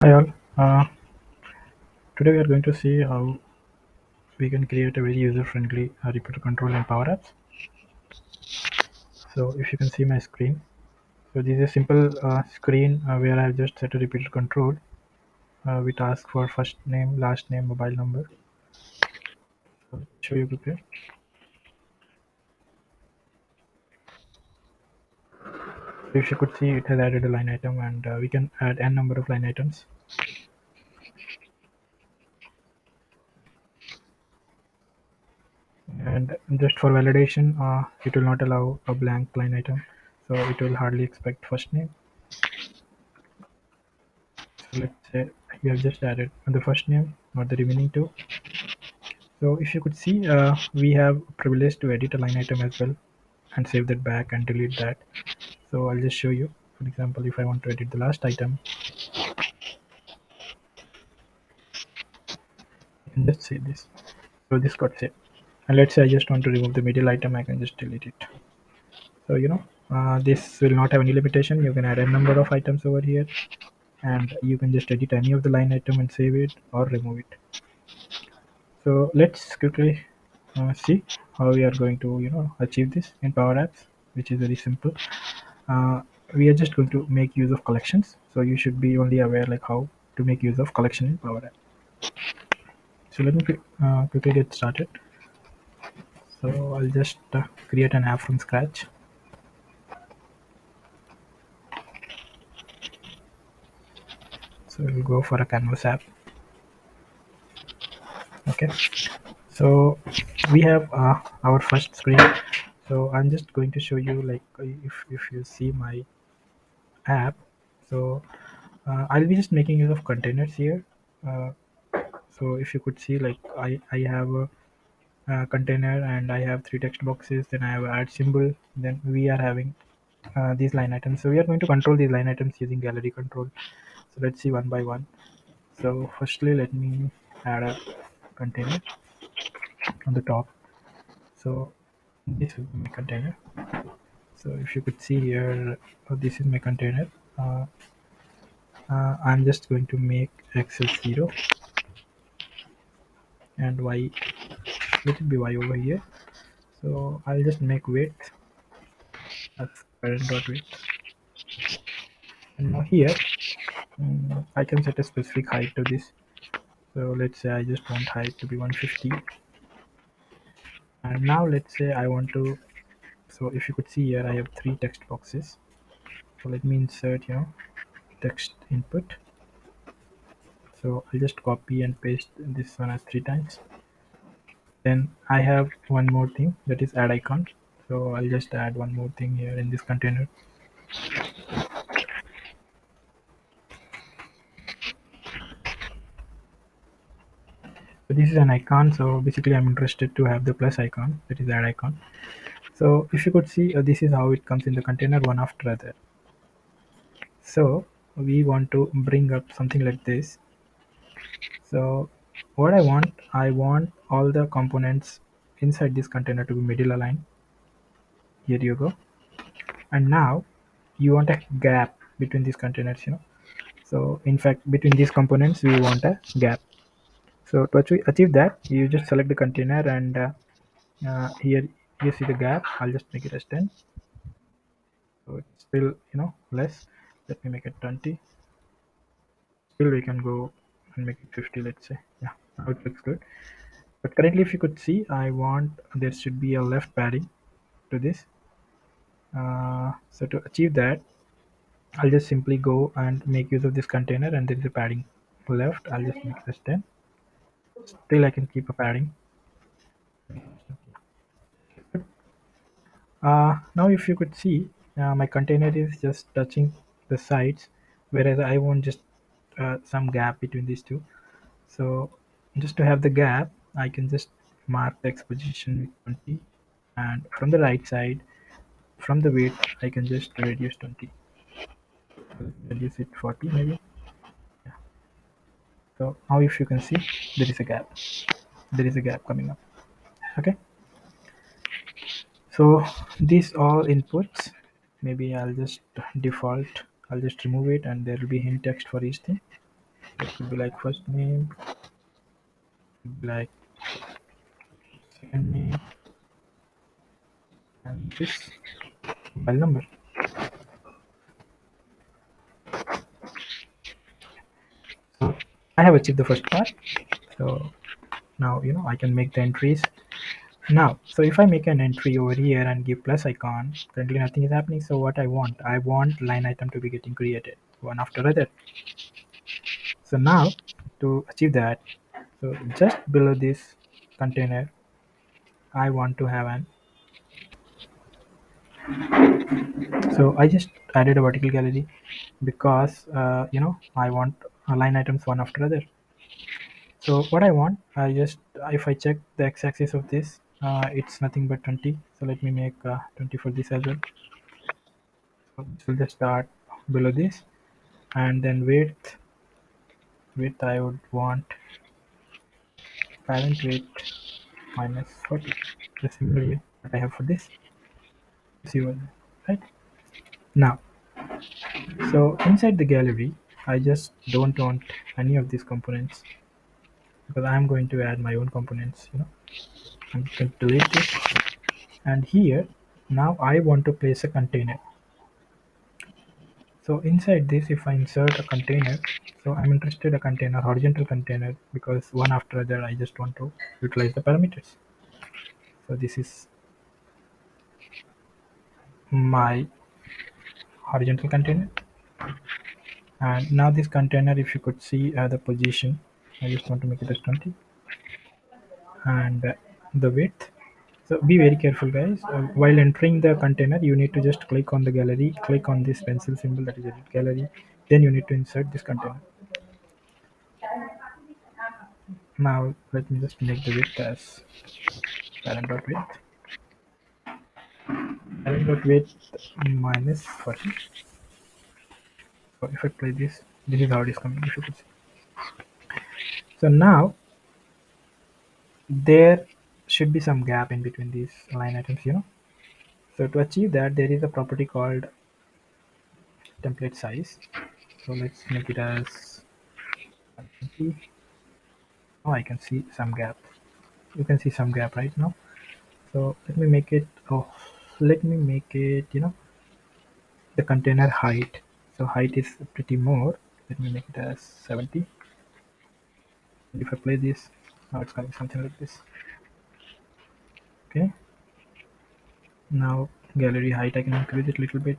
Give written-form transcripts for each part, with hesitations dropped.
Hi all. Today we are going to see how we can create a very user-friendly repeater control in Power Apps. So if you can see my screen, so this is a simple screen where I have just set a repeater control which asks for first name, last name, mobile number. So let me show you quickly. So if you could see, it has added a line item, and we can add n number of line items. And just for validation, it will not allow a blank line item, so it will hardly expect first name. So let's say you have just added the first name, not the remaining two. So if you could see, we have privilege to edit a line item as well and save that back and delete that. So I'll just show you. For example, if I want to edit the last item, I can just say this. So this got saved. And let's say I just want to remove the middle item, I can just delete it. So this will not have any limitation. You can add a number of items over here, and you can just edit any of the line item and save it or remove it. So let's quickly see how we are going to achieve this in Power Apps, which is very simple. uh, we are just going to make use of collections, so you should be only aware like how to make use of collection in Power App. So let me quickly get started. So I'll just create an app from scratch. So we'll go for a canvas app. Okay, so we have our first screen. So I'm just going to show you, like, if you see my app. So I'll be just making use of containers here. uh, so if you could see, like, I have a container, and I have three text boxes, then I have a add symbol, then we are having these line items. So we are going to control these line items using gallery control. So let's see one by one. So firstly, let me add a container on the top. So this is my container. So if you could see here, this is my container. uh, I'm just going to make x is 0 and y, let it be y over here. So I'll just make width as parent dot width. And now here, I can set a specific height to this. So let's say I just want height to be 150. And now let's say I want to, so if you could see here, I have three text boxes. So let me insert, text input. So I'll just copy and paste this one as 3 times. Then I have one more thing, that is add icon. So I'll just add one more thing here in this container. So this is an icon. So basically I'm interested to have the plus icon, that is add icon. So if you could see, this is how it comes in the container, one after other. So we want to bring up something like this. So what I want all the components inside this container to be middle aligned. Here you go. And now you want a gap between these containers. So in fact, between these components we want a gap. So to achieve that, you just select the container, and here you see the gap. I'll just make it as 10. So it's still less. Let me make it 20. Still we can go and make it 50, let's say. Yeah, now it looks good. But currently, if you could see, I want there should be a left padding to this. So to achieve that, I'll just simply go and make use of this container, and there is a padding left. I'll just make this 10. Still I can keep a padding. Now if you could see, my container is just touching the sides, whereas I want just some gap between these two. So just to have the gap, I can just mark the X position with 20, and from the right side, from the width, I can just reduce 20. Reduce it 40 maybe. Yeah. So now if you can see, there is a gap. There is a gap coming up. Okay. So these all inputs, maybe I'll just default. I'll just remove it, and there will be hint text for each thing. It could be like first name, could be like second name, and this mobile number. So I have achieved the first part. So now I can make the entries. Now, so if I make an entry over here and give plus icon, currently nothing is happening. So what I want line item to be getting created one after other. So now to achieve that, so just below this container, I want to have an. So I just added a vertical gallery because I want line items one after other. So what I want, I just if I check the x-axis of this, it's nothing but 20. So let me make 20 for this as well. So this will just start below this, and then width I would want parent width minus 40. The similar way that I have for this. See what, right? Now, so inside the gallery, I just don't want any of these components because I'm going to add my own components. I'm going to delete this, and here now I want to place a container. So inside this, if I insert a container, so I'm interested a container, horizontal container, because one after other, I just want to utilize the parameters. So this is my horizontal container. And now this container, if you could see the position, I just want to make it as 20 and the width. So be very careful guys. While entering the container, you need to just click on the gallery, click on this pencil symbol that is edit gallery. Then you need to insert this container. Now let me just make the width as parent.width. Parent.width minus 40. So if I play this is how it is coming if you could see. So now there should be some gap in between these line items. So to achieve that, there is a property called template size. So let's make it as 20. Oh, I can see some gap. You can see some gap right now. So let me make it. Oh, let me make it. The container height. So height is pretty more. Let me make it as 70. If I play this, now it's coming something like this. Okay. Now gallery height, I can increase it a little bit.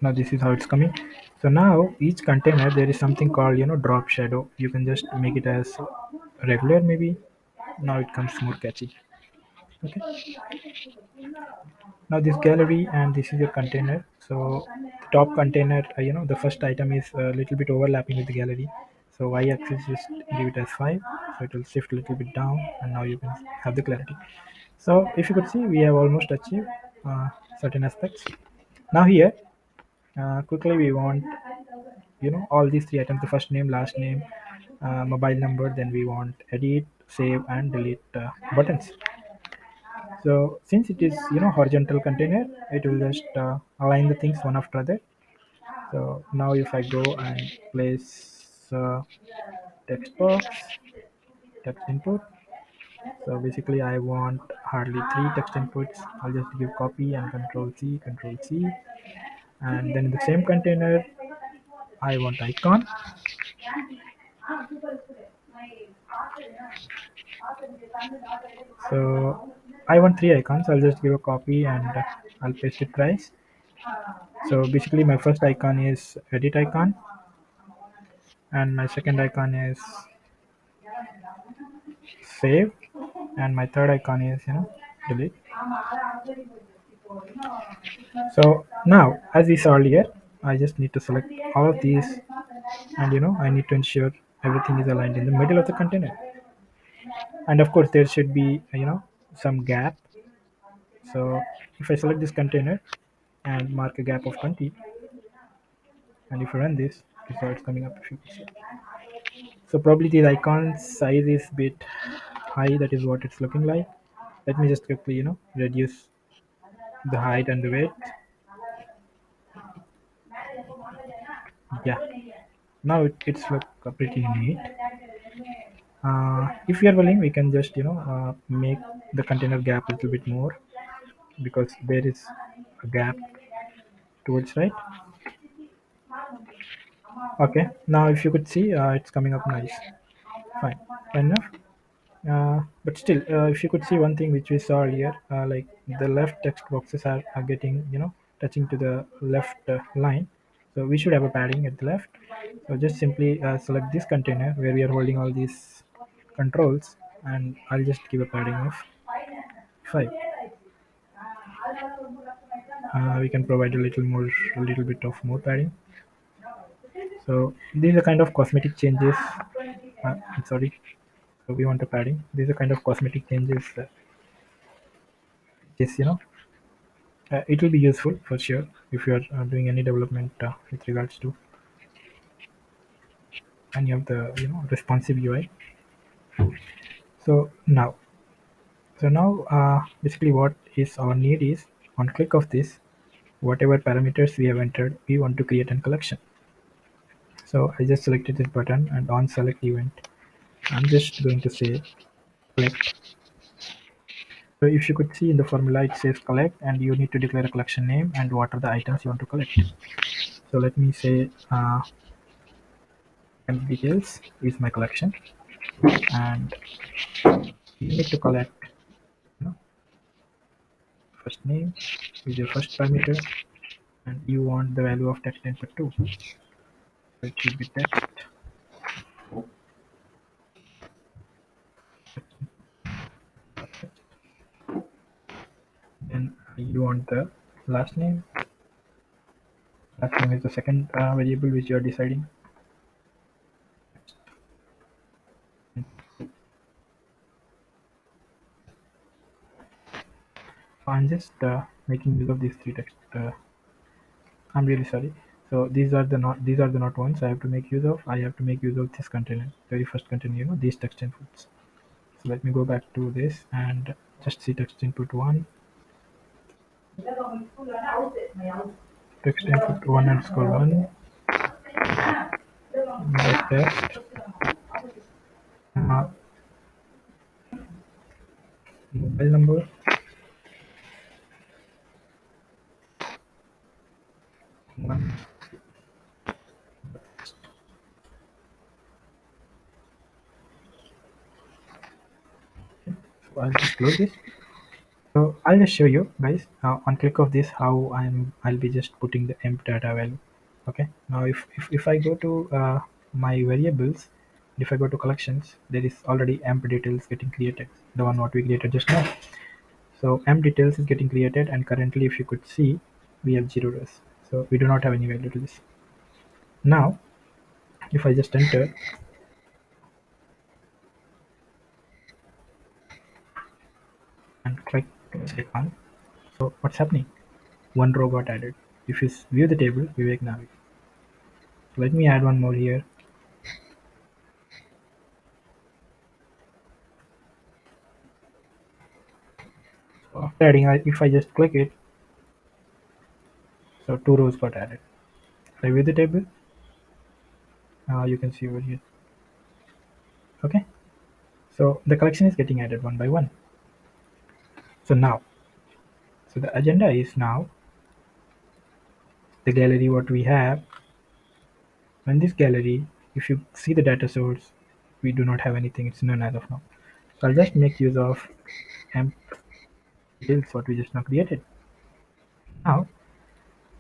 Now this is how it's coming. So now each container there is something called drop shadow. You can just make it as regular maybe. Now it comes more catchy. Okay. Now this gallery and this is your container. So the top container, the first item is a little bit overlapping with the gallery. So y-axis just give it as 5. So it will shift a little bit down, and now you can have the clarity. So if you could see, we have almost achieved certain aspects. Now here, quickly we want all these three items: the first name, last name, mobile number. Then we want edit, save, and delete buttons. So since it is horizontal container, it will just align the things one after other. So now if I go and place text box, text input. So basically I want hardly three text inputs. I'll just give copy and control C, and then in the same container I want icon. So I want three icons. I'll just give a copy and I'll paste it twice. So basically my first icon is edit icon, and my second icon is save, and my third icon is delete. So now as we saw earlier, I just need to select all of these, and I need to ensure everything is aligned in the middle of the container. And of course there should be some gap. So if I select this container and mark a gap of 20, and if I run this, this is how it's coming up if you can see. So probably the icon size is bit high, that is what it's looking like. Let me just quickly reduce the height and the width. Yeah. Now it's look pretty neat. If you are willing, we can just make the container gap a little bit more, because there is a gap towards right. Okay, now if you could see, it's coming up nice. Fine, fine enough. But still, if you could see one thing which we saw earlier, like the left text boxes are getting, touching to the left line. So we should have a padding at the left. So just simply select this container where we are holding all these controls, and I'll just give a padding of 5. We can provide a little bit of more padding. So these are kind of cosmetic changes. I'm sorry. So we want a padding. These are kind of cosmetic changes. Yes, it will be useful for sure if you are doing any development with regards to any of the responsive UI. So now, basically what is our need is, on click of this, whatever parameters we have entered, we want to create a collection. So I just selected this button, and on select event, I'm just going to say collect. So if you could see in the formula, it says collect, and you need to declare a collection name and what are the items you want to collect. So let me say and details is my collection, and you need to collect, you know, first name is your first parameter, and you want the value of text input too. So it should be text. Then you want the last name. Last name is the second variable which you are deciding. So I'm just making use of these three text. I'm really sorry. So these are the not ones I have to make use of. I have to make use of this container, very first container. These text inputs. So let me go back to this and just see text input one. Text input one underscore one. My text. Uh, Mobile number. One. So I'll just close this. So I'll just show you guys on click of this how I'll be just putting the emp data value. Okay. Now if I go to my variables, if I go to collections, there is already emp details getting created. The one what we created just now. So emp details is getting created, and currently if you could see, we have 0 rows. So we do not have any value to this. Now if I just enter and click this icon, so what's happening? One row got added. If you view the table, Vivek Navi. Let me add one more here. So after adding, if I just click it, so 2 rows got added. If I view the table, you can see over here. Okay, so the collection is getting added one by one. So now, so the agenda is now the gallery what we have. In this gallery, if you see the data source, we do not have anything. It's none as of now. So I'll just make use of emp details what we just now created. Now,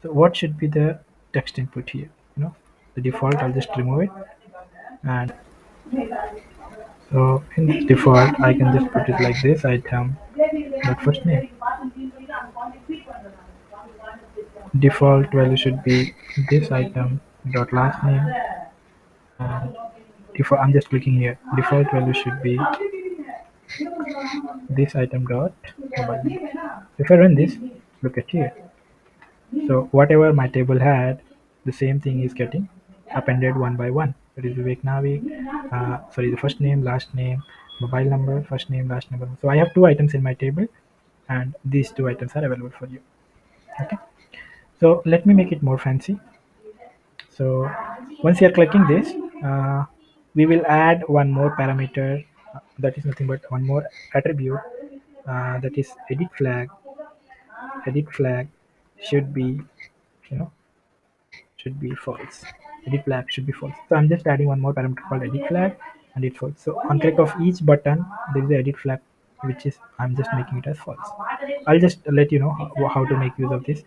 so what should be the text input here? The default. I'll just remove it, and so in default, I can just put it like this: item dot first name. Default value should be this item dot last name, and default. I'm just clicking here. Default value should be this item dot mobile name. If I run this, look at here. So whatever my table had, the same thing is getting appended one by one. That is Vivek Navi. Sorry, the first name, last name, mobile number, first name, last number. So I have 2 items in my table, and these 2 items are available for you. Okay. So let me make it more fancy. So Once you are clicking this, uh, we will add one more parameter, that is nothing but one more attribute, that is edit flag. Edit flag should be, you know, should be false. Edit flag should be false. So I'm just adding one more parameter called edit flag and it false. So on click of each button, there is a edit flag, which is I'm just making it as false. I'll just let you know how to make use of this.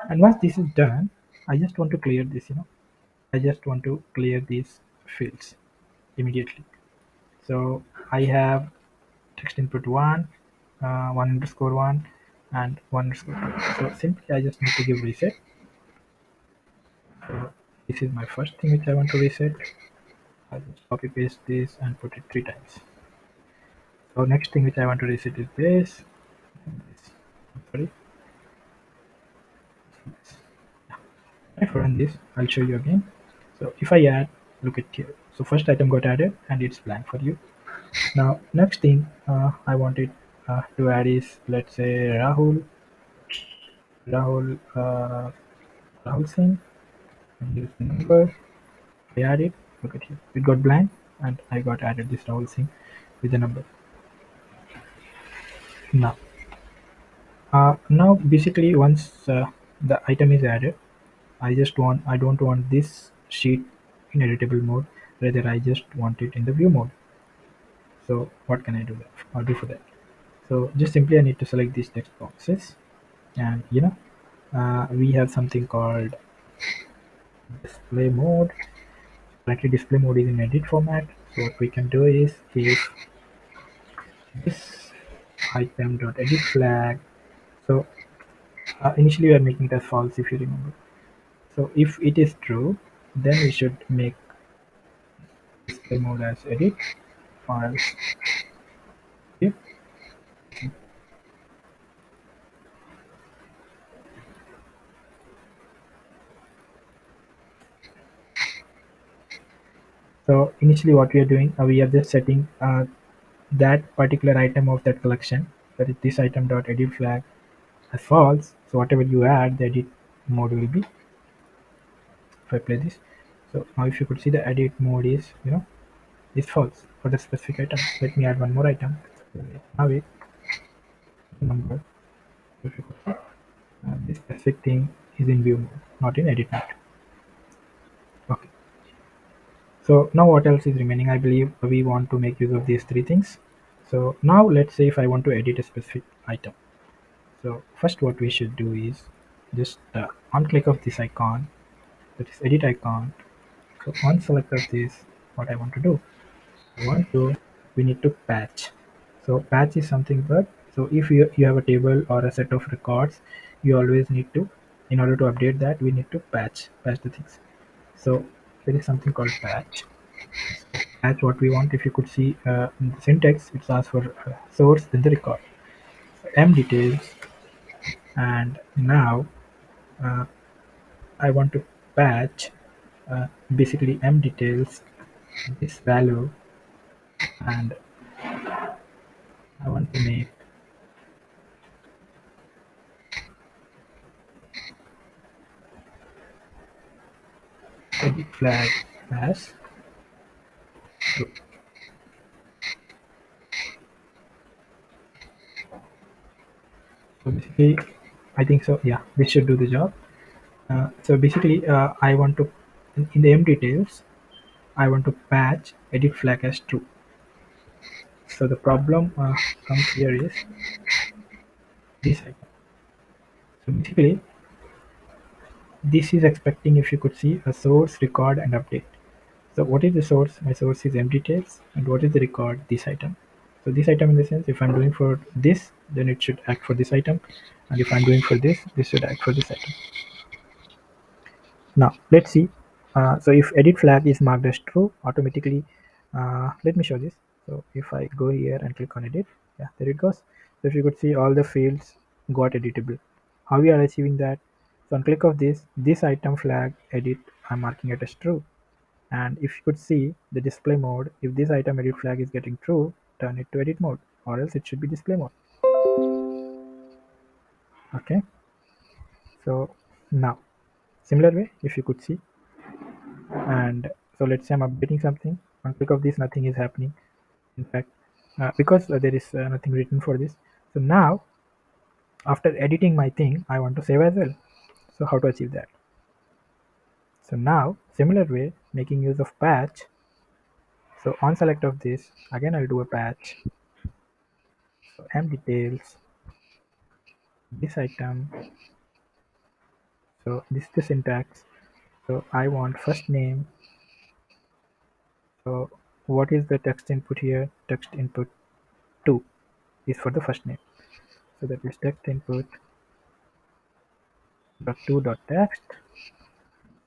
And once this is done, I just want to clear this. I just want to clear these fields immediately. So I have text input one, one underscore one, and one underscore two. So simply I just need to give reset. So this is my first thing which I want to reset. I'll just copy paste this and put it 3 times. So next thing which I want to reset is this. And this. Sorry. This. If I run this, I'll show you again. So if I add, look at here. So first item got added and it's blank for you. Now next thing I wanted to add is, let's say, Rahul, Rahul Singh, and use the number. I add it. Look at here. It got blank, and I got added this Rahul Singh with the number. Now basically once the item is added, I don't want this sheet in editable mode. Rather, I just want it in the view mode. So what can I do that? Or do for that? So just simply I need to select these text boxes, and we have something called display mode. Currently display mode is in edit format. So what we can do is, if this item dot edit flag. So initially we are making it as false, if you remember. So if it is true, then we should make display mode as edit false. Okay. So initially what we are doing, we are just setting that particular item of that collection, that is this item dot edit flag, as false. So whatever you add, the edit mode will be. If I play this, so now if you could see, the edit mode is is false for the specific item. Let me add one more item. Now it number. If you could see, this specific thing is in view mode, not in edit mode. Okay. So now what else is remaining? I believe we want to make use of these three things. So now let's say if I want to edit a specific item. So first what we should do is just on click of this icon, that is edit icon. So on select of this, what I want to do, we need to patch. So patch is something, but so if you have a table or a set of records, you always need to, in order to update that, we need to patch the things. So there is something called patch. Patch what we want. If you could see in the syntax, it asks for source then the record, m details, and now uh, I want to patch basically m details this value, and I want to make edit flag as true. So basically, I think so. Yeah, this should do the job. So basically, I want to in the m details, I want to patch edit flag as true. So the problem comes here is this icon. So basically, this is expecting, if you could see, a source, record, and update. So what is the source? My source is m details, and what is the record? This item. So this item, in the sense, if I'm doing for this, then it should act for this item, and if I'm doing for this should act for this item. Now let's see. So if edit flag is marked as true, automatically, let me show this. So if I go here and click on edit, yeah, there it goes. So if you could see, all the fields got editable. How we are achieving that? So on click of this item flag edit, I'm marking it as true. And if you could see the display mode, if this item edit flag is getting true, turn it to edit mode, or else it should be display mode. Okay. So now, similar way, if you could see, And so let's say I'm updating something. On click of this, nothing is happening. In fact, because there is nothing written for this. So now, after editing my thing, I want to save as well. So how to achieve that? So now, similar way, making use of patch. So on select of this, again I'll do a patch. So m details, this item. So this is the syntax. So I want first name. So what is the text input here? Text input 2 is for the first name. So that is text input dot 2 dot text.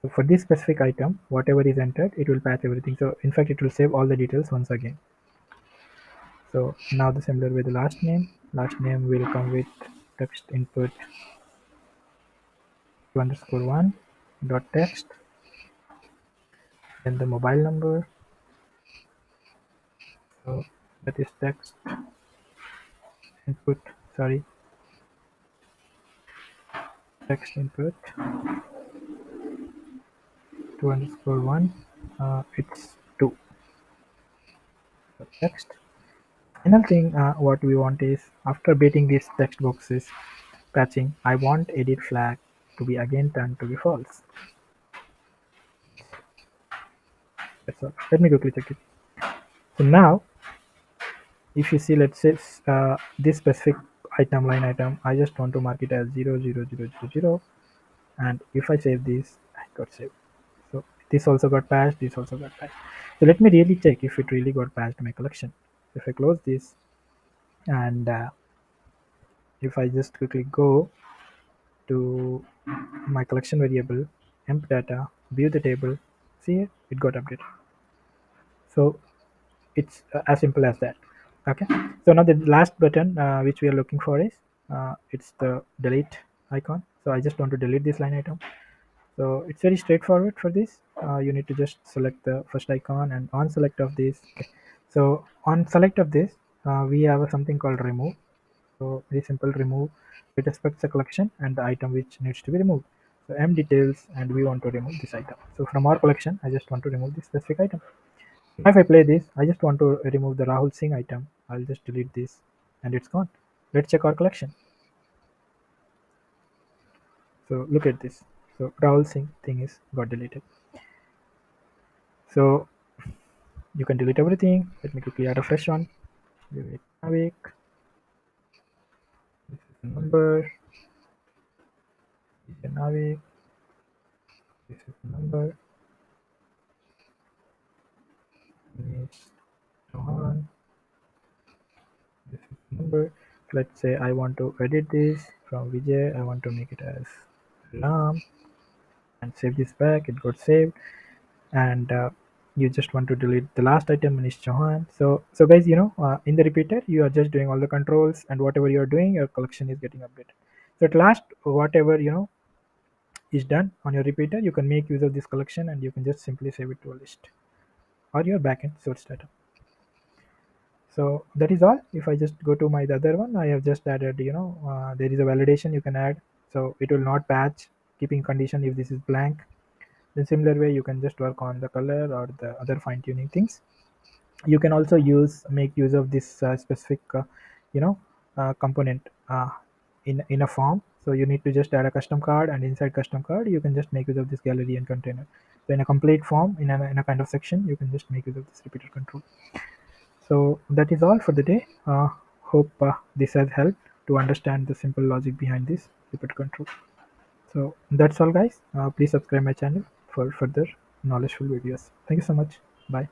So for this specific item, whatever is entered, it will patch everything. So in fact, it will save all the details once again. So now the similar way, the last name will come with text input 2_1 dot text, then the mobile number. So that is text input, sorry, text input 2_1. It's 2. So text. Another thing, what we want is after updating these text boxes, patching, I want edit flag to be again turned to be false. That's all. Let me quickly check it. So now, if you see, let's say this specific item, line item, I just want to mark it as 00000, and if I save this, I got saved. So this also got patched, this also got patched. So let me really check if it really got patched in my collection. If I close this, and if I just quickly go to my collection variable, emp data, view the table, see it got updated. So it's as simple as that. Okay, so now the last button which we are looking for is it's the delete icon. So I just want to delete this line item. So it's very straightforward for this. You need to just select the first icon, and on select of this, okay. So on select of this, we have something called remove. So very simple, remove. It expects the collection and the item which needs to be removed. So m details, and we want to remove this item. So from our collection, I just want to remove this specific item. If I play this, I just want to remove the Rahul Singh item. I'll just delete this, and it's gone. Let's check our collection. So look at this. So Rahul Singh thing is got deleted. So you can delete everything. Let me quickly add a fresh one. Vivek Navik. This is the number. This is Navik. This is the number. This Johan. This is the number. Let's say I want to edit this from Vijay. I want to make it as Ram, and save this back. It got saved. And you just want to delete the last item, Manish Chauhan. So guys, in the repeater, you are just doing all the controls, and whatever you are doing, your collection is getting updated. So at last, whatever is done on your repeater, you can make use of this collection, and you can just simply save it to a list or your backend source data. So that is all. If I just go to my the other one, I have just added, there is a validation you can add. So it will not patch, keeping condition if this is blank. In similar way, you can just work on the color or the other fine tuning things. You can also make use of this specific component in a form. So you need to just add a custom card, and inside custom card you can just make use of this gallery and container. So in a complete form, in a kind of section, you can just make use of this repeater control. So that is all for the day. Hope this has helped to understand the simple logic behind this repeater control. So that's all, guys. Please subscribe my channel for further knowledgeful videos. Thank you so much. Bye.